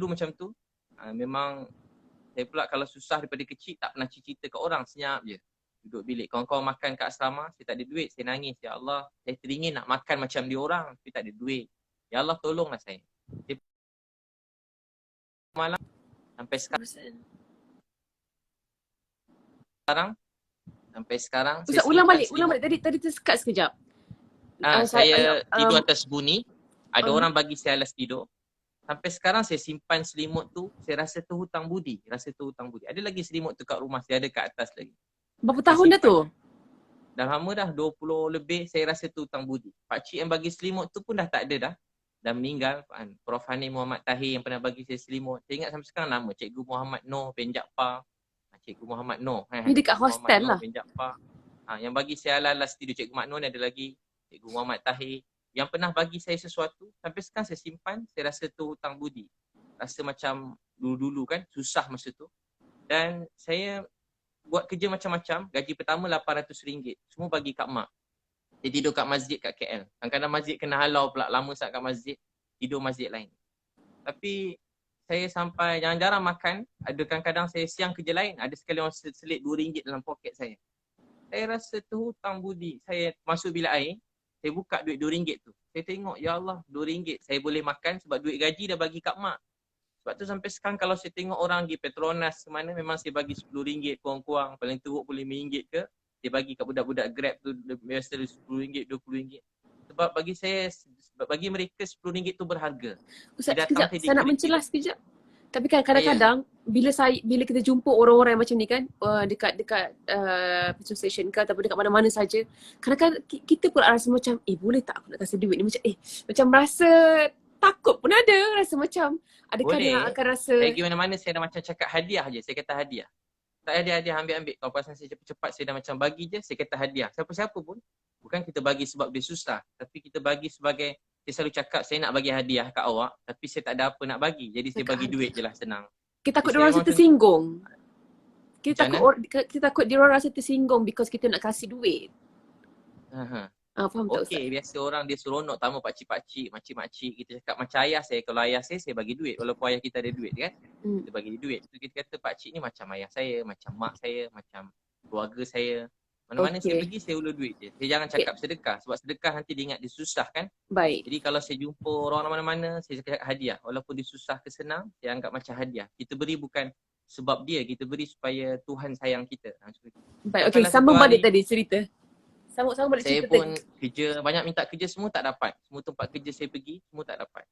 dulu macam tu. Memang saya pula kalau susah daripada kecil tak pernah cerita ke orang, senyap je. Duduk bilik. Kawan-kawan makan kat asrama, saya tak ada duit. Saya nangis, ya Allah, saya teringin nak makan macam dia orang, tapi tak ada duit. Ya Allah, tolonglah saya. Saya malam sampai sekarang Ustaz, ulang balik tadi tersekat sekejap. Saya tidur atas buni. Ada orang bagi saya alas tidur. Sampai sekarang saya simpan selimut tu. Saya rasa tu hutang budi. Ada lagi selimut tu kat rumah. Saya ada kat atas lagi. Berapa tahun dah tu? Dah lama dah. 20 lebih. Saya rasa tu hutang budi. Pakcik yang bagi selimut tu pun dah tak ada dah. Dah meninggal. Prof. Hani Muhammad Tahir yang pernah bagi saya selimut. Saya ingat sampai sekarang nama. Cikgu Muhammad Noh bin Jaafar. Cikgu Muhammad Noh. Ni dekat hostel lah. Bin Jaafar. Yang bagi saya alas tidur Cikgu Muhammad Noh ni ada lagi. Cikgu Muhammad Tahir. Yang pernah bagi saya sesuatu, sampai sekarang saya simpan, saya rasa tu hutang budi. Rasa macam dulu-dulu kan, susah masa tu. Dan saya buat kerja macam-macam, gaji pertama RM800. Semua bagi kat mak. Saya tidur kat masjid kat KL. Kadang-kadang masjid kena halau pula, lama sangat kat masjid, tidur masjid lain. Tapi saya sampai jarang-jarang makan, ada kadang-kadang saya siang kerja lain, ada sekali orang selit RM2 dalam poket saya. Saya rasa tu hutang budi. Saya masuk bilik air, saya buka duit RM2 tu. Saya tengok, ya Allah, RM2 saya boleh makan sebab duit gaji dah bagi kat mak. Sebab tu sampai sekarang kalau saya tengok orang pergi Petronas ke mana, memang saya bagi RM10 kurang-kurang. Paling teruk boleh RM5 ke. Saya bagi kat budak-budak Grab tu biasa RM10, RM20. Sebab bagi saya, bagi mereka RM10 tu berharga. Ustaz, sekejap. Saya nak mencelas sekejap. Tapi kan kadang-kadang bila kita jumpa orang-orang macam ni kan, dekat petrol station ke ataupun dekat mana-mana saja, kadang-kadang kita pun rasa macam boleh tak aku nak kasih duit ni, macam rasa takut pun ada, rasa macam adakah boleh. Dia akan rasa saya pergi mana-mana saya dah macam cakap hadiah je, saya kata hadiah. Tak hadiah ambil. Kalau perasan saya cepat-cepat saya dah macam bagi je, saya kata hadiah. Siapa-siapa pun, bukan kita bagi sebab dia susah, tapi kita bagi sebagai, saya selalu cakap saya nak bagi hadiah kat awak, tapi saya tak ada apa nak bagi. Jadi saya bagi duit je lah, senang. Kita takut dia orang rasa tersinggung. Kita takut dia orang rasa tersinggung because kita nak kasih duit. Faham tak Ustaz? Okey, biasa orang dia seronok tamu pakcik-pakcik, makcik-makcik. Kita cakap macam ayah saya. Kalau ayah saya bagi duit. Walaupun ayah kita ada duit kan. Kita bagi duit. So, kita kata pakcik ni macam ayah saya, macam mak saya, macam keluarga saya. Mana-mana saya pergi, saya ulur duit je. Saya jangan cakap sedekah. Sebab sedekah nanti dia ingat dia susah kan. Baik. Jadi kalau saya jumpa orang mana-mana, saya cakap hadiah. Walaupun dia susah ke senang, saya anggap macam hadiah. Kita beri bukan sebab dia, kita beri supaya Tuhan sayang kita. Baik, okey. Sambung balik tadi cerita. Sambung balik saya cerita pun tadi. kerja, banyak minta kerja semua tak dapat. Semua tempat kerja saya pergi, semua tak dapat.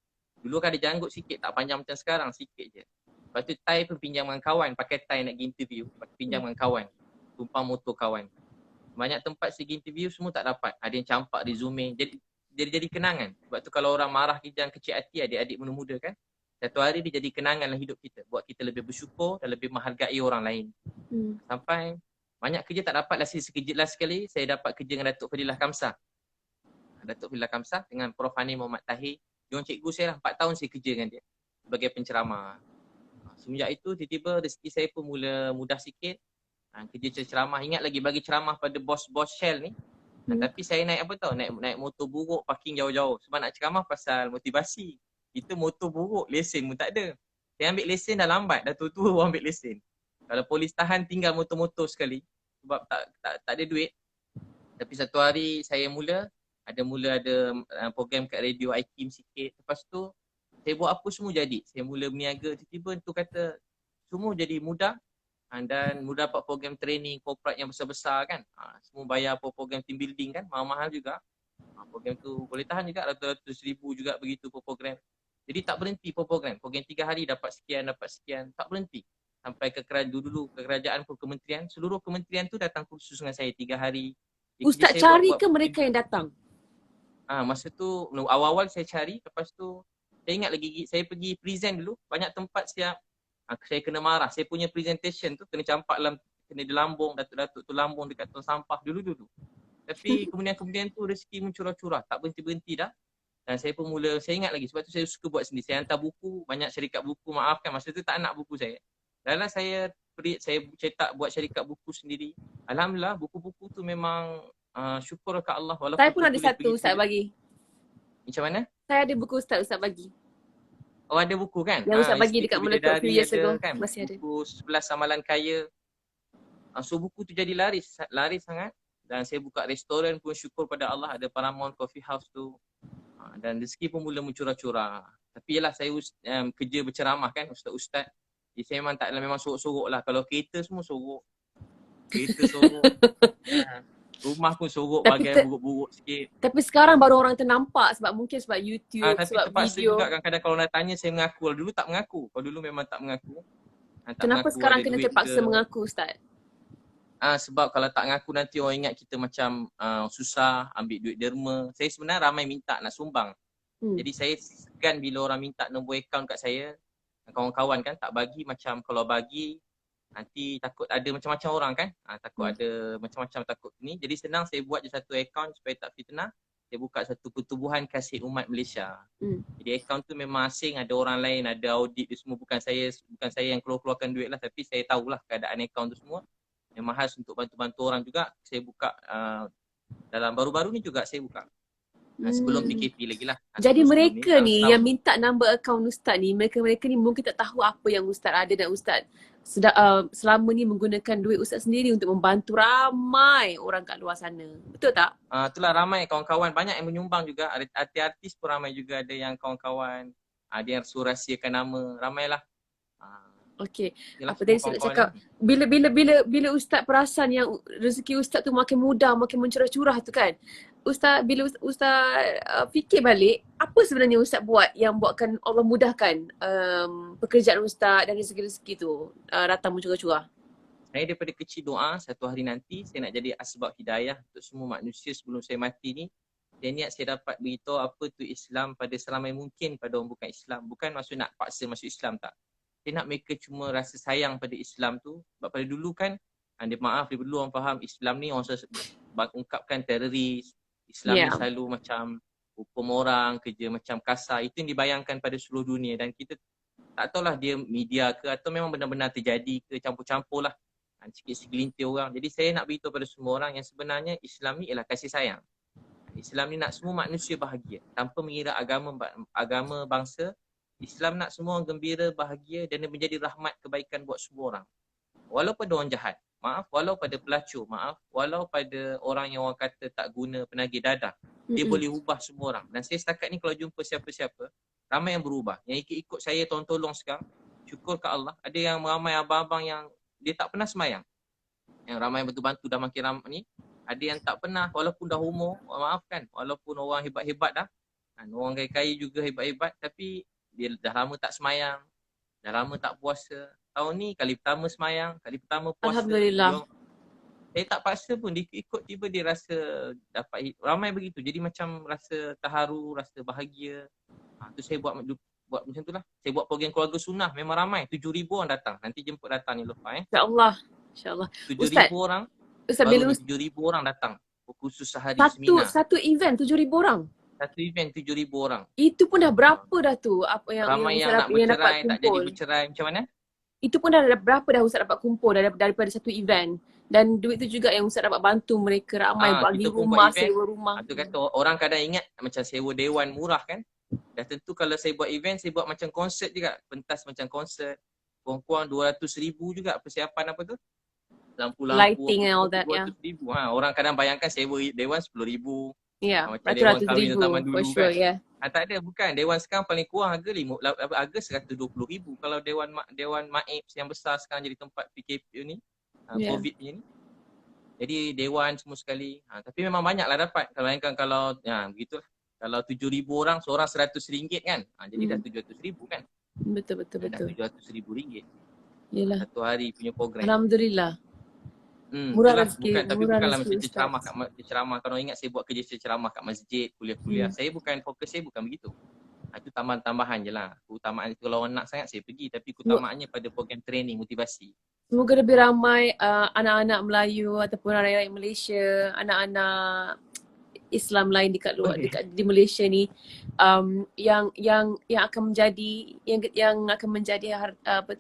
Dulu kan ada janggut sikit, tak panjang macam sekarang, sikit je. Lepas tu tie pun pinjam dengan kawan, pakai tie nak pergi interview, pinjam dengan kawan. Tumpang motor kawan. Banyak tempat saya pergi interview semua tak dapat. Ada yang campak resume. Jadi kenangan. Sebab tu kalau orang marah kita yang kecil hati, adik-adik muda-muda kan, satu hari dia jadi kenangan dalam hidup kita. Buat kita lebih bersyukur dan lebih menghargai orang lain. Sampai banyak kerja tak dapat. Last sekali saya dapat kerja dengan Datuk Fadilah Kamsah. Datuk Fadilah Kamsah dengan Prof. Hani Muhammad Tahir. Dia orang cikgu saya lah, 4 tahun saya kerja dengan dia sebagai penceramah. Semenjak itu tiba-tiba rezeki saya pun mula mudah sikit. Kerja ceramah, ingat lagi bagi ceramah pada bos-bos Shell ni. Tapi saya naik apa tau, naik motor buruk, parking jauh-jauh. Sebab nak ceramah pasal motivasi. Itu motor buruk, lesen pun tak ada. Saya ambil lesen dah lambat, dah tua-tua baru ambil lesen. Kalau polis tahan tinggal motor-motor sekali sebab tak ada duit. Tapi satu hari saya ada program kat radio IKIM sikit. Lepas tu saya buat apa semua jadi. Saya mula berniaga, tiba-tiba tu kata semua jadi mudah. Dan mudah dapat program training corporate yang besar-besar kan. Semua bayar program team building kan, mahal-mahal juga. Program tu boleh tahan juga, ratus-ratus ribu juga begitu program. Jadi tak berhenti program. Program 3 hari dapat sekian, tak berhenti. Sampai ke kerajaan pun kementerian, seluruh kementerian tu datang kursus dengan saya 3 hari. Ustaz cari ke mereka yang datang? Masa tu awal-awal saya cari, lepas tu saya ingat lagi saya pergi present dulu, banyak tempat siap. Saya kena marah, saya punya presentation tu kena campak kena di lambung, datuk-datuk tu lambung dekat tong sampah dulu-dulu. Tapi kemudian tu rezeki mencurah-curah, tak berhenti-berhenti dah. Dan saya pun saya ingat lagi, sebab tu saya suka buat sendiri. Saya hantar buku, banyak syarikat buku, maafkan masa tu tak nak buku saya. Dalam saya cetak buat syarikat buku sendiri. Alhamdulillah buku-buku tu memang syukur kat Allah. Saya pun ada satu Ustaz bagi. Macam mana? Saya ada buku Ustaz bagi. Oh ada buku kan? Yang Ustaz bagi Insting dekat to Meletup few Bidadari years ada ago. kan? Masih ada. Buku 11 Amalan Kaya. So buku tu jadi laris sangat. Dan saya buka restoran pun syukur pada Allah ada Paramount Coffee House tu. Dan rezeki pun mula mencurah-curah. Tapi yalah saya kerja berceramah kan ustaz-ustaz. Jadi saya memang sorok-sorok lah. Kalau kereta semua sorok. Kereta sorok. Rumah pun sorok bagai buruk-buruk sikit. Tapi sekarang baru orang ternampak mungkin sebab YouTube, Tapi sebab terpaksa video. juga kadang-kadang kalau nak tanya saya mengaku. Dulu tak mengaku. Kalau dulu memang tak mengaku. Kenapa sekarang kena terpaksa mengaku Ustaz? Sebab kalau tak mengaku nanti orang ingat kita macam susah ambil duit derma. Saya sebenarnya ramai minta nak sumbang. Jadi saya segan bila orang minta nombor akaun kat saya. Kawan-kawan kan tak bagi, macam kalau bagi nanti takut ada macam-macam orang kan. Takut ada macam-macam takut ni. Jadi senang saya buat je satu akaun supaya tak fitnah. Saya buka satu pertubuhan kasih umat Malaysia. Jadi akaun tu memang asing, ada orang lain, ada audit dia semua, bukan saya yang keluarkan duit lah, tapi saya tahulah keadaan akaun tu semua. Memang khas untuk bantu-bantu orang juga. Saya buka dalam baru-baru ni juga saya buka. Sebelum PKP lagi lah. Jadi mereka ni yang minta number akaun Ustaz ni, mereka ni mungkin tak tahu apa yang Ustaz ada dan Ustaz selama ni menggunakan duit Ustaz sendiri untuk membantu ramai orang kat luar sana. Betul tak? Itulah ramai kawan-kawan. Banyak yang menyumbang juga. Artis pun ramai juga. Ada yang kawan-kawan. Ada yang suruh rahsiakan nama. Ramailah. Okey. Apa tadi saya nak cakap, bila Ustaz perasan yang rezeki Ustaz tu makin mudah, makin mencurah-curah tu kan. Bila Ustaz fikir balik, apa sebenarnya Ustaz buat yang buatkan Allah mudahkan pekerjaan Ustaz dan rezeki-rezeki tu datang mencurah-curah? Saya daripada kecil doa satu hari nanti saya nak jadi asbab hidayah untuk semua manusia sebelum saya mati ni. Dan niat saya dapat beritahu apa tu Islam pada seramai mungkin pada orang bukan Islam. Bukan maksud nak paksa masuk Islam tak. Saya nak mereka cuma rasa sayang pada Islam tu. Sebab pada dulu kan, maaf dulu orang faham Islam ni orang ungkapkan teroris. Islam ni selalu macam hukum orang, kerja macam kasar. Itu yang dibayangkan pada seluruh dunia. Dan kita tak tahulah dia media ke atau memang benar-benar terjadi ke, campur-campur lah. Sikit segelintir orang. Jadi saya nak beritahu pada semua orang yang sebenarnya Islam ni ialah kasih sayang. Islam ni nak semua manusia bahagia. Tanpa mengira agama bangsa. Islam nak semua orang gembira, bahagia dan menjadi rahmat kebaikan buat semua orang. Walau pada orang jahat, maaf, walau pada pelacur, maaf, walau pada orang yang orang kata tak guna penagih dadah, dia boleh ubah semua orang. Dan saya setakat ni kalau jumpa siapa-siapa, ramai yang berubah. Yang ikut saya tolong sekarang, syukur ke Allah. Ada yang ramai abang-abang yang dia tak pernah semayang. Yang ramai bantu-bantu dah makin ramai ni. Ada yang tak pernah, walaupun dah umur, maafkan, walaupun orang hebat-hebat dah, orang kaya-kaya juga hebat-hebat, tapi dia dah lama tak semayang, dah lama tak puasa. Tahun ni kali pertama semayang, kali pertama puasa. Alhamdulillah. Saya tak paksa pun, dia ikut tiba dia rasa dapat, ramai begitu. Jadi macam rasa terharu, rasa bahagia. Tu saya buat macam tu lah. Saya buat program keluarga sunnah, memang ramai. 7,000 orang datang. Nanti jemput datang ni lepas InsyaAllah. InsyaAllah. 7,000 orang, Ustaz, baru 7,000 orang datang. Khusus sehari seminar. Satu event 7,000 orang? Satu event 7,000 orang. Itu pun dah berapa dah tu? Apa yang ramai yang nak bercerai, tak jadi bercerai. Macam mana? Itu pun dah berapa dah Ustaz dapat kumpul daripada satu event? Dan duit tu juga yang Ustaz dapat bantu mereka ramai bagi rumah, sewa rumah. Tu kata orang kadang ingat macam sewa dewan murah kan. Dah tentu kalau saya buat event, saya buat macam konsert juga. Pentas macam konsert. Kurang-kurang 200,000 juga persiapan apa tu. Lampu-lampu. Lighting and all that, 200,000. Orang kadang bayangkan sewa dewan 10,000. Ya, macam dewan kahwin zaman dulu for sure, kan. Tak ada, bukan. Dewan sekarang paling kurang harga harga 120,000. Kalau dewan maib yang besar sekarang jadi tempat PKP ni, COVID ni. Jadi dewan semua sekali. Tapi memang banyaklah dapat. Kalau bayangkan kalau begitulah. Kalau 7,000 orang, seorang RM100 kan. Jadi dah 700,000 kan. Betul. Dah RM700,000. Yalah. Satu hari punya program. Alhamdulillah. Murah rezeki. Tapi bukanlah macam ceramah. Kalau ingat saya buat kerja ceramah kat masjid, kuliah-kuliah. Fokus saya bukan begitu. Itu tambahan je lah. Keutamaan itu kalau orang nak sangat saya pergi. Tapi keutamaannya pada program training, motivasi. Semoga lebih ramai anak-anak Melayu ataupun rakyat Malaysia, anak-anak Islam lain dekat luar, dekat di Malaysia ni yang akan menjadi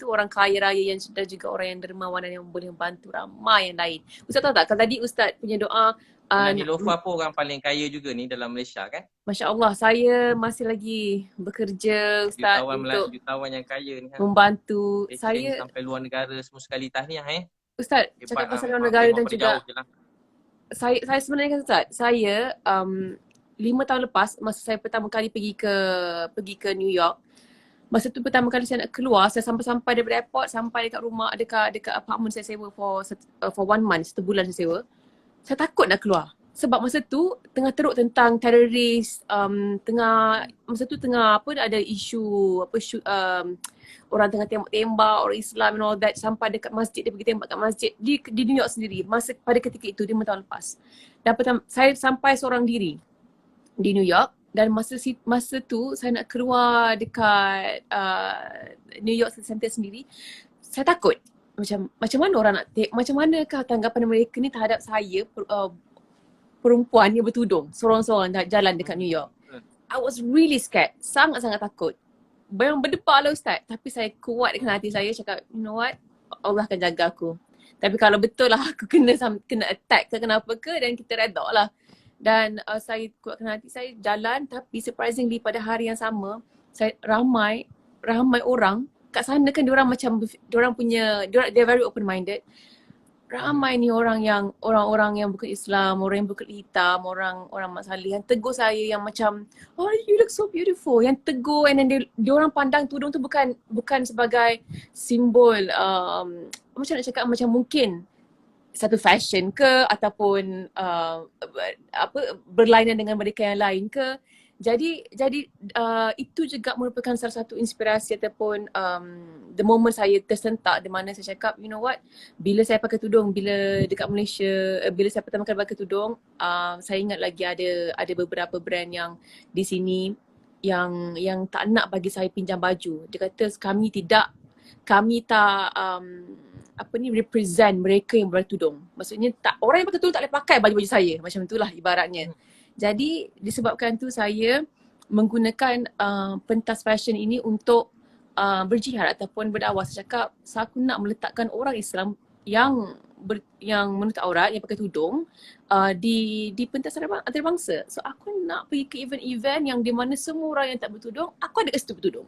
orang kaya raya yang sudah juga orang yang dermawan dan yang boleh membantu ramai yang lain. Ustaz tahu tak, kalau tadi Ustaz punya doa Nilofa pun orang paling kaya juga ni dalam Malaysia kan? Masya Allah, saya masih lagi bekerja Ustaz untuk jutawan yang kaya ni. Membantu saya sampai luar negara semua sekali. Tahniah Ustaz, cakap pasal luar negara dan juga saya sebenarnya kan Ustaz, saya 5 tahun lepas masa saya pertama kali pergi ke New York, masa tu pertama kali saya nak keluar, saya sampai daripada airport sampai dekat rumah, dekat apartment saya sewa for 1 month, 1 bulan saya sewa. Saya takut nak keluar. Sebab masa tu tengah teruk tentang teroris, masa tu tengah ada isu orang tengah tembak orang Islam and all that, sampai dekat masjid, dia pergi tembak kat masjid di New York sendiri masa pada ketika itu 5 tahun lepas. Dan saya sampai seorang diri di New York, dan masa tu saya nak keluar dekat New York City Center sendiri, saya takut macam mana orang nak macam manakah tanggapan mereka ni terhadap saya, perempuan yang bertudung sorang-sorang jalan dekat New York. I was really scared, sangat-sangat takut. Bayang berdebar lah Ustaz, tapi saya kuatkan hati saya, cakap you know what, Allah akan jaga aku. Tapi kalau betul lah aku kena attack ke kenapa ke, dan kita redha lah. Dan saya kuatkan hati saya jalan, tapi surprisingly pada hari yang sama, ramai orang kat sana kan, diorang they're very open minded. Ramai ni orang yang bukan Islam, orang yang berkulit hitam, orang Mat Salleh yang tegur saya yang macam, oh you look so beautiful, yang tegur, and then diorang pandang tudung tu bukan sebagai simbol macam nak cakap, macam mungkin satu fashion ke ataupun berlainan dengan mereka yang lain ke. Jadi itu juga merupakan salah satu inspirasi ataupun the moment saya tersentak, di mana saya cakap, you know what, bila saya pakai tudung, bila dekat Malaysia, bila saya pertama kali pakai tudung, saya ingat lagi ada beberapa brand yang di sini yang tak nak bagi saya pinjam baju. Dia kata kami tak represent mereka yang bertudung. Maksudnya orang yang pakai tudung tak boleh pakai baju-baju saya, macam itulah ibaratnya. Jadi disebabkan tu saya menggunakan pentas fashion ini untuk berjihad ataupun berdakwah. Saya cakap, aku nak meletakkan orang Islam yang menutup aurat, yang pakai tudung di pentas antarabangsa. So aku nak pergi ke event-event yang di mana semua orang yang tak bertudung, aku ada kat situ bertudung.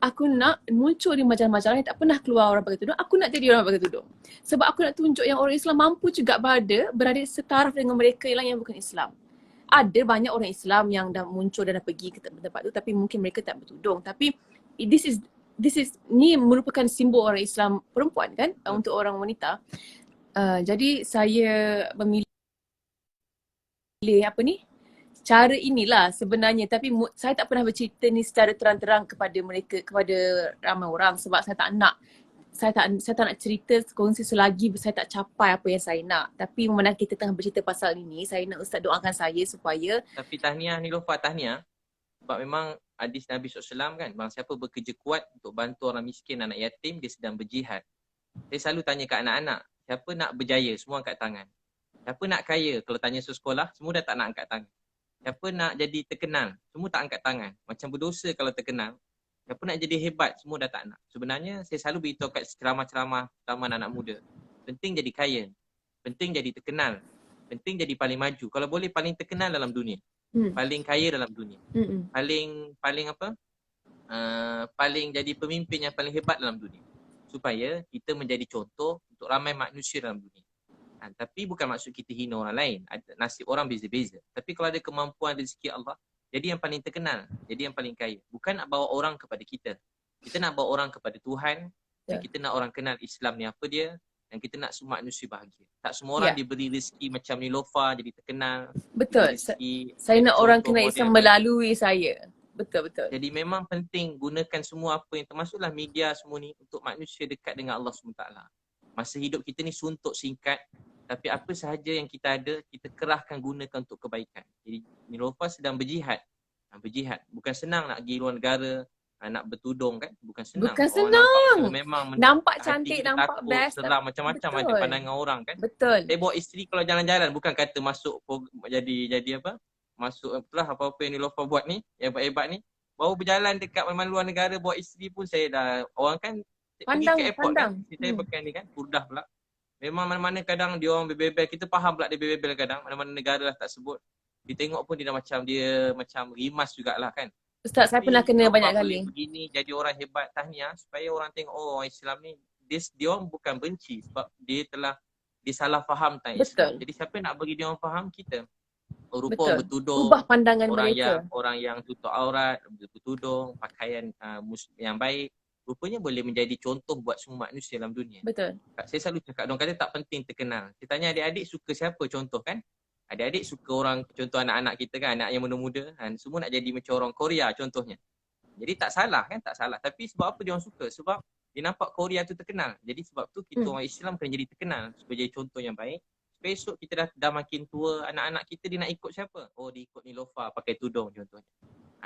Aku nak muncul di majalah-majalah yang tak pernah keluar orang pakai tudung. Aku nak jadi orang pakai tudung. Sebab aku nak tunjuk yang orang Islam mampu juga berada setaraf dengan mereka yang bukan Islam. Ada banyak orang Islam yang dah muncul dan dah pergi ke tempat tu, tapi mungkin mereka tak bertudung. Tapi ni merupakan simbol orang Islam perempuan kan, untuk orang wanita. Jadi saya memilih cara inilah sebenarnya, tapi saya tak pernah bercerita ni secara terang-terang kepada ramai orang, sebab saya tak nak cerita kongsi selagi saya tak capai apa yang saya nak. Tapi mana kita tengah bercerita pasal ini, saya nak Ustaz doakan saya supaya. Tapi tahniah Nilofa, tahniah. Sebab memang hadis Nabi SAW kan, bang siapa bekerja kuat untuk bantu orang miskin, anak yatim, dia sedang berjihad. Saya selalu tanya kat anak-anak, siapa nak berjaya, semua angkat tangan. Siapa nak kaya, kalau tanya sekolah, semua dah tak nak angkat tangan. Siapa nak jadi terkenal, semua tak angkat tangan. Macam berdosa kalau terkenal. Siapa nak jadi hebat, semua dah tak nak. Sebenarnya saya selalu beritahu kat ceramah-ceramah anak muda, penting jadi kaya, penting jadi terkenal, penting jadi paling maju. Kalau boleh paling terkenal dalam dunia, paling kaya dalam dunia, paling jadi pemimpin yang paling hebat dalam dunia, supaya kita menjadi contoh untuk ramai manusia dalam dunia. Tapi bukan maksud kita hina orang lain, nasib orang beza-beza. Tapi kalau ada kemampuan rezeki Allah, jadi yang paling terkenal, jadi yang paling kaya. Bukan nak bawa orang kepada kita. Kita nak bawa orang kepada Tuhan. Dan kita nak orang kenal Islam ni apa dia. Dan kita nak semua manusia bahagia. Tak semua orang diberi rezeki macam Nilofa jadi terkenal. Betul. Saya nak orang kenal Islam melalui saya. Betul. Jadi memang penting gunakan semua apa yang termasuklah media semua ni untuk manusia dekat dengan Allah SWT. Masa hidup kita ni suntuk singkat. Tapi apa sahaja yang kita ada, kita kerahkan gunakan untuk kebaikan. Jadi Nilofa sedang berjihad. Bukan senang nak pergi luar negara, nak bertudung kan. Bukan senang. Nampak cantik, nampak takut, best. Seram macam-macam ada pandangan orang kan. Betul. Saya bawa isteri kalau jalan-jalan, bukan kata masuk jadi apa. Masuk apa-apa yang Nilofa buat ni, yang hebat-hebat ni. Baru berjalan dekat mana-mana luar negara, bawa isteri pun saya dah, orang kan pandang, pergi ke airport kan. Saya pakai ni kan, Burdah pula. Memang mana-mana kadang dia orang bebel, kita faham pula dia bebel kadang, mana-mana negara lah tak sebut. Dia tengok pun dia macam rimas jugalah kan. Ustaz, saya pernah Tapi kena banyak nampak kali. boleh begini jadi orang hebat, tahniah, supaya orang tengok oh orang Islam ni dia orang bukan benci sebab dia telah disalah faham tentang Islam. Betul, Jadi siapa yang nak bagi dia orang faham? Kita. Oh, rupa orang betul. bertudung, Ubah pandangan orang mereka. yang tutup aurat, bertudung, pakaian yang baik, rupanya boleh menjadi contoh buat semua manusia dalam dunia. Betul. Saya selalu cakap, orang kata tak penting terkenal. Saya tanya adik-adik suka siapa contoh kan? Adik-adik suka orang, contoh anak-anak kita kan, anak yang muda-muda kan, semua nak jadi macam orang Korea contohnya. Jadi tak salah kan, tak salah. Tapi sebab apa dia orang suka? Sebab dia nampak Korea tu terkenal. Jadi sebab tu kita orang Islam kena jadi terkenal supaya jadi contoh yang baik. Supaya esok kita dah makin tua, anak-anak kita dia nak ikut siapa? Oh dia ikut Nilofa pakai tudung contohnya.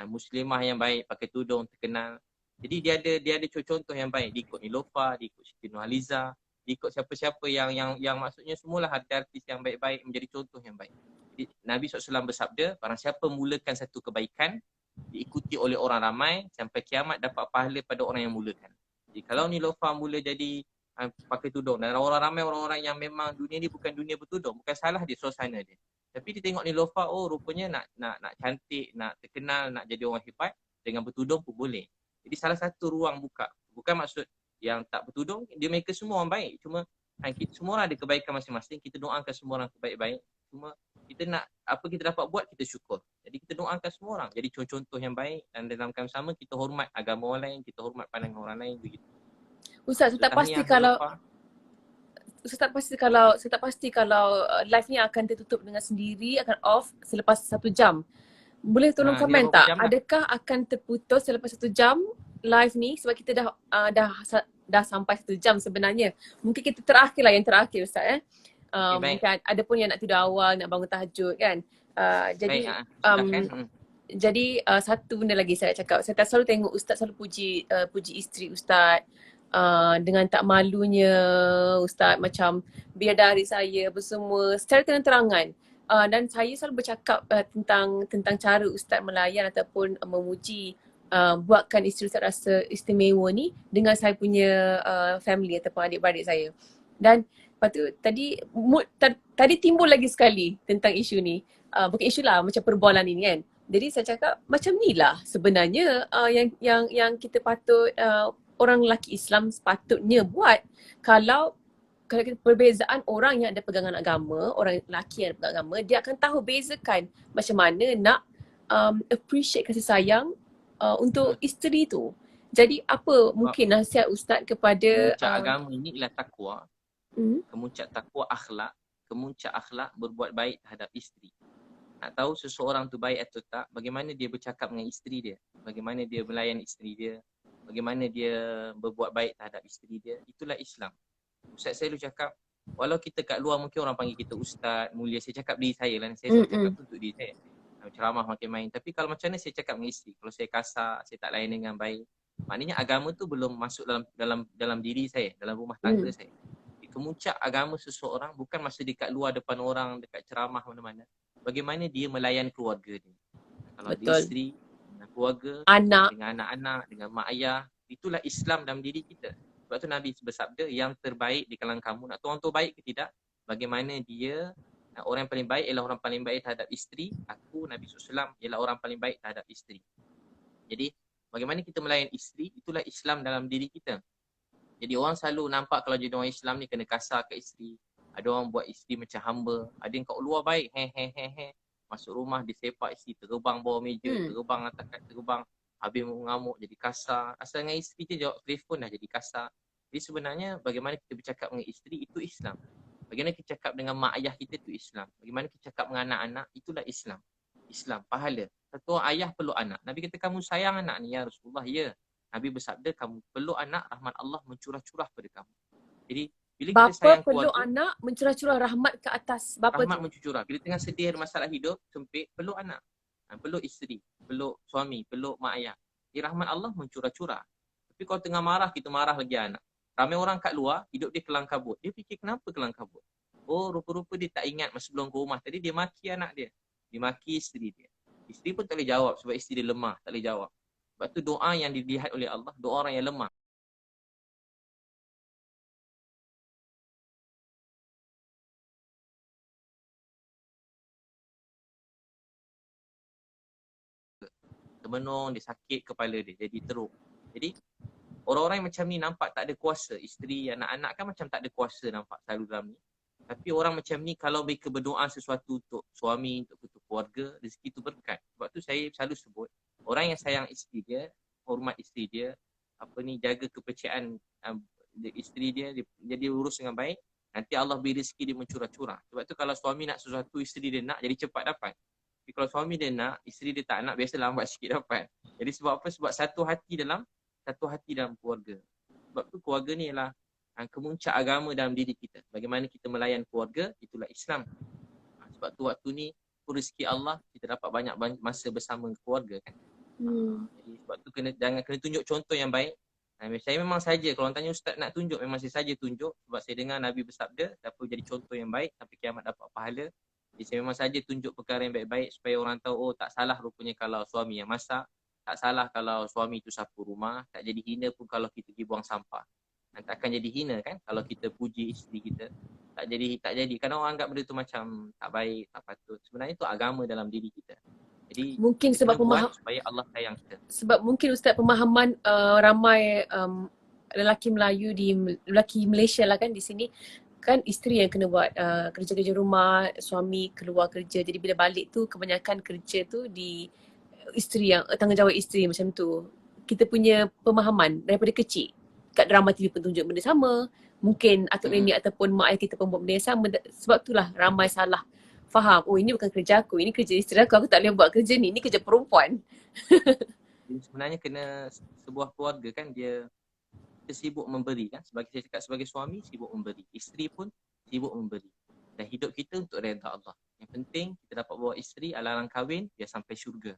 Muslimah yang baik pakai tudung terkenal. Jadi dia ada contoh yang baik. Dia ikut Nilofa, dia ikut Siti Nurhaliza, dia ikut siapa-siapa yang maksudnya semualah artis yang baik-baik menjadi contoh yang baik. Jadi, Nabi SAW bersabda, barang siapa mulakan satu kebaikan, diikuti oleh orang ramai, sampai kiamat dapat pahala pada orang yang mulakan. Jadi kalau Nilofa mula jadi pakai tudung, dan orang ramai orang-orang yang memang dunia ni bukan dunia bertudung, bukan salah dia, suasana dia. Tapi dia tengok Nilofa, oh rupanya nak cantik, nak terkenal, nak jadi orang hebat, dengan bertudung pun boleh. Jadi salah satu ruang buka. Bukan maksud yang tak bertudung, dia mereka semua orang baik. Cuma semua orang ada kebaikan masing-masing. Kita doakan semua orang baik-baik. Cuma kita nak, apa kita dapat buat, kita syukur. Jadi kita doakan semua orang jadi contoh yang baik. Dan dalam keadaan sama, kita hormat agama orang lain, kita hormat pandangan orang lain begitu. Ustaz, saya tak pasti kalau saya tak pasti kalau live ni akan tertutup dengan sendiri, akan off selepas 1 jam. Boleh tolong komen tak? Adakah akan terputus selepas 1 jam live ni? Sebab kita dah sampai 1 jam sebenarnya. Mungkin kita terakhir lah, yang terakhir Ustaz mungkin ada pun yang nak tidur awal, nak bangun tahajud kan. Jadi satu benda lagi saya cakap. Saya tak selalu tengok Ustaz selalu puji isteri Ustaz. Dengan tak malunya Ustaz macam bidadari saya bersemua secara terang-terangan. Dan saya selalu bercakap tentang cara Ustaz melayan ataupun memuji buatkan isteri Ustaz rasa istimewa ni dengan saya punya family ataupun adik-beradik saya. Dan lepas tu tadi timbul lagi sekali tentang isu ni. Bukan isu lah, macam perbualan ini kan. Jadi saya cakap macam ni lah sebenarnya yang kita patut orang lelaki Islam sepatutnya buat. Kalau kita perbezaan orang yang ada pegangan agama, orang lelaki yang ada pegangan agama, dia akan tahu bezakan macam mana nak appreciate kasih sayang untuk isteri tu. Jadi apa mungkin nasihat Ustaz kepada kemuncak agama ini ialah takwa. Kemuncak takwa akhlak, kemuncak akhlak berbuat baik terhadap isteri. Nak tahu seseorang tu baik atau tak, bagaimana dia bercakap dengan isteri dia, bagaimana dia melayan isteri dia, bagaimana dia berbuat baik terhadap isteri dia, itulah Islam. Ustaz saya dulu cakap, walau kita kat luar mungkin orang panggil kita ustaz, mulia, saya cakap diri saya lah, saya selalu cakap tu untuk diri saya. Ceramah makin main. Tapi kalau macam mana saya cakap dengan isteri, kalau saya kasar, saya tak layan dengan baik, maknanya agama tu belum masuk dalam diri saya, dalam rumah tangga saya. Kemuncak agama seseorang bukan masa dia kat luar depan orang, dekat ceramah mana-mana. Bagaimana dia melayan keluarga dia. Kalau dia isteri, dengan keluarga, dengan anak-anak, dengan mak ayah, itulah Islam dalam diri kita. Sebab tu Nabi bersabda, yang terbaik di kalangan kamu, nak tahu orang tu baik ke tidak, bagaimana dia, orang yang paling baik ialah orang paling baik terhadap isteri. Aku, Nabi SAW, ialah orang paling baik terhadap isteri. Jadi, bagaimana kita melayan isteri, itulah Islam dalam diri kita. Jadi orang selalu nampak kalau jadi orang Islam ni kena kasar ke isteri. Ada orang buat isteri macam hamba. Ada yang kat luar baik, masuk rumah disepak isteri, terbang bawah meja, terbang atas kat terbang. Habis mengamuk jadi kasar. Asal dengan isteri je jawab telefon dah jadi kasar. Jadi sebenarnya bagaimana kita bercakap dengan isteri itu Islam. Bagaimana kita cakap dengan mak ayah kita itu Islam. Bagaimana kita cakap dengan anak-anak itulah Islam. Islam, pahala. Satu orang ayah peluk anak. Nabi kata kamu sayang anak ni ya Rasulullah, ya. Nabi bersabda kamu peluk anak, rahmat Allah mencurah-curah pada kamu. Jadi bila kita sayang keluarga, peluk anak mencurah-curah rahmat ke atas bapa rahmat mencurah. Bila tengah sedih ada masalah hidup, sempit, peluk anak. Peluk isteri, peluk suami, peluk mak ayah. Jadi rahmat Allah mencurah-curah. Tapi kalau tengah marah, kita marah lagi anak. Ramai orang kat luar, hidup dia kelang kabut. Dia fikir kenapa kelang kabut? Oh rupa-rupa dia tak ingat masa sebelum ke rumah tadi dia maki anak dia. Dia maki isteri dia. Isteri pun tak boleh jawab sebab isteri dia lemah, tak boleh jawab. Sebab tu doa yang dilihat oleh Allah, doa orang yang lemah. termenung, dia sakit kepala dia, jadi teruk. Jadi orang-orang yang macam ni nampak tak ada kuasa. Isteri, anak-anak kan macam tak ada kuasa nampak selalu dalam ni. Tapi orang macam ni kalau mereka berdoa sesuatu untuk suami, untuk keluarga, rezeki tu berkat. Sebab tu saya selalu sebut, orang yang sayang isteri dia, hormat isteri dia, jaga kepercayaan isteri dia, dia urus dengan baik, nanti Allah beri rezeki dia mencurah-curah. Sebab tu kalau suami nak sesuatu, isteri dia nak, jadi cepat dapat. Tapi kalau suami dia nak, isteri dia tak nak, biasa lambat sikit dapat. Jadi sebab apa? Sebab satu hati dalam keluarga. Sebab tu keluarga ni ialah kemuncak agama dalam diri kita. Bagaimana kita melayan keluarga, itulah Islam. Sebab tu waktu ni rezeki Allah, kita dapat banyak masa bersama keluarga kan. Jadi sebab tu jangan kena tunjuk contoh yang baik. Saya memang saja, kalau orang tanya ustaz nak tunjuk, memang saya saja tunjuk. Sebab saya dengar Nabi bersabda, siapa jadi contoh yang baik sampai kiamat dapat pahala. Jadi saya memang saja tunjuk perkara yang baik-baik supaya orang tahu, oh tak salah rupanya kalau suami yang masak, tak salah kalau suami tu sapu rumah, tak jadi hina pun kalau kita pergi buang sampah. Dan takkan jadi hina kan kalau kita puji isteri kita. Tak jadi. Kerana orang anggap benda tu macam tak baik, tak patut. Sebenarnya itu agama dalam diri kita. Jadi mungkin sebab supaya Allah sayang kita. Sebab mungkin Ustaz pemahaman ramai lelaki Melayu lelaki Malaysia lah kan di sini kan, isteri yang kena buat kerja-kerja rumah, suami keluar kerja. Jadi bila balik tu kebanyakan kerja tu di isteri yang tanggungjawab isteri macam tu. Kita punya pemahaman daripada kecil kat drama TV pun tunjuk benda sama. Mungkin atuk nenek ataupun mak ayah kita pun buat benda yang sama. Sebab itulah ramai salah faham, oh ini bukan kerja aku, ini kerja isteri aku tak boleh buat kerja ni kerja perempuan. Jadi sebenarnya kena sebuah keluarga kan, dia sibuk memberi kan. Saya cakap sebagai suami sibuk memberi, isteri pun sibuk memberi. Dan hidup kita untuk redha Allah. Yang penting kita dapat bawa isteri alarang kahwin biar sampai syurga.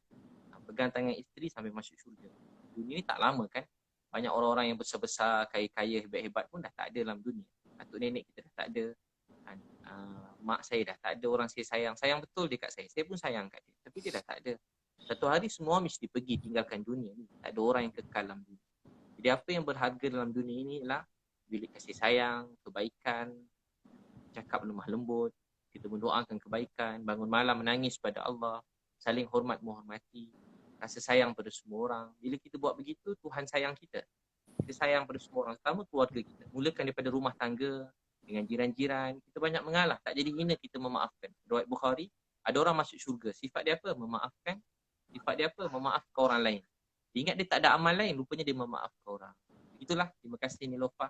Pegang tangan isteri sampai masuk syurga. Dunia ni tak lama kan. Banyak orang-orang yang besar-besar, kaya-kaya, hebat-hebat pun dah tak ada dalam dunia. Atuk nenek kita dah tak ada. Mak saya dah tak ada, orang saya sayang betul dekat saya pun sayang kat dia, tapi dia dah tak ada. Satu hari semua mesti pergi tinggalkan dunia ni, tak ada orang yang kekal dalam dunia. Jadi apa yang berharga dalam dunia ini ialah bilik kasih sayang, kebaikan, cakap lemah lembut, kita mendoakan kebaikan, bangun malam menangis pada Allah, saling hormat menghormati, rasa sayang pada semua orang. Bila kita buat begitu, Tuhan sayang kita. Kita sayang pada semua orang, terutama keluarga kita. Mulakan daripada rumah tangga, dengan jiran-jiran, kita banyak mengalah, tak jadi hina kita memaafkan. Riwayat Bukhari, ada orang masuk syurga, sifat dia apa? Memaafkan. Sifat dia apa? Memaafkan orang lain. Dia ingat dia tak ada amal lain, rupanya dia memaafkan orang. Begitulah, terima kasih Nilofa.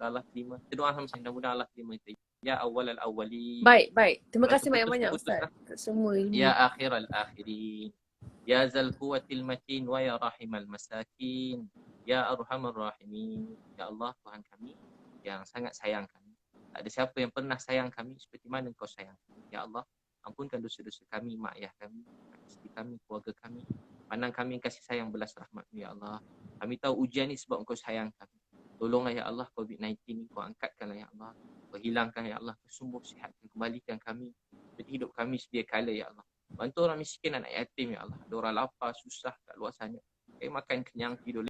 Allah terima. Kita doa sama-sama, mudah-mudahan Allah terima kita. Ya awal al-awwali. Baik. Terima kasih banyak-banyak Ustaz. Semua ini. Ya akhir al-akhirin. Ya zal quwwatil matin wa ya rahimal masakin. Ya arhamar rahimin. Ya Allah, Tuhan kami yang sangat sayang kami. Tak ada siapa yang pernah sayang kami seperti mana Engkau sayang kami. Ya Allah, ampunkan dosa-dosa kami, mak ayah kami, isteri kami, keluarga kami. Pandang kami kasih sayang belas rahmat-Mu ya Allah. Kami tahu ujian ni sebab Engkau sayang kami. Tolonglah ya Allah, COVID-19 ni Kau angkatkanlah ya Allah. Kau hilangkan ya Allah, sembuh sihatkan, kembalikan kami seperti hidup kami sedia kala ya Allah. Bantu orang miskin, anak yatim ya Allah. Ada orang lapar, susah kat luar sana. Makan kenyang, tidur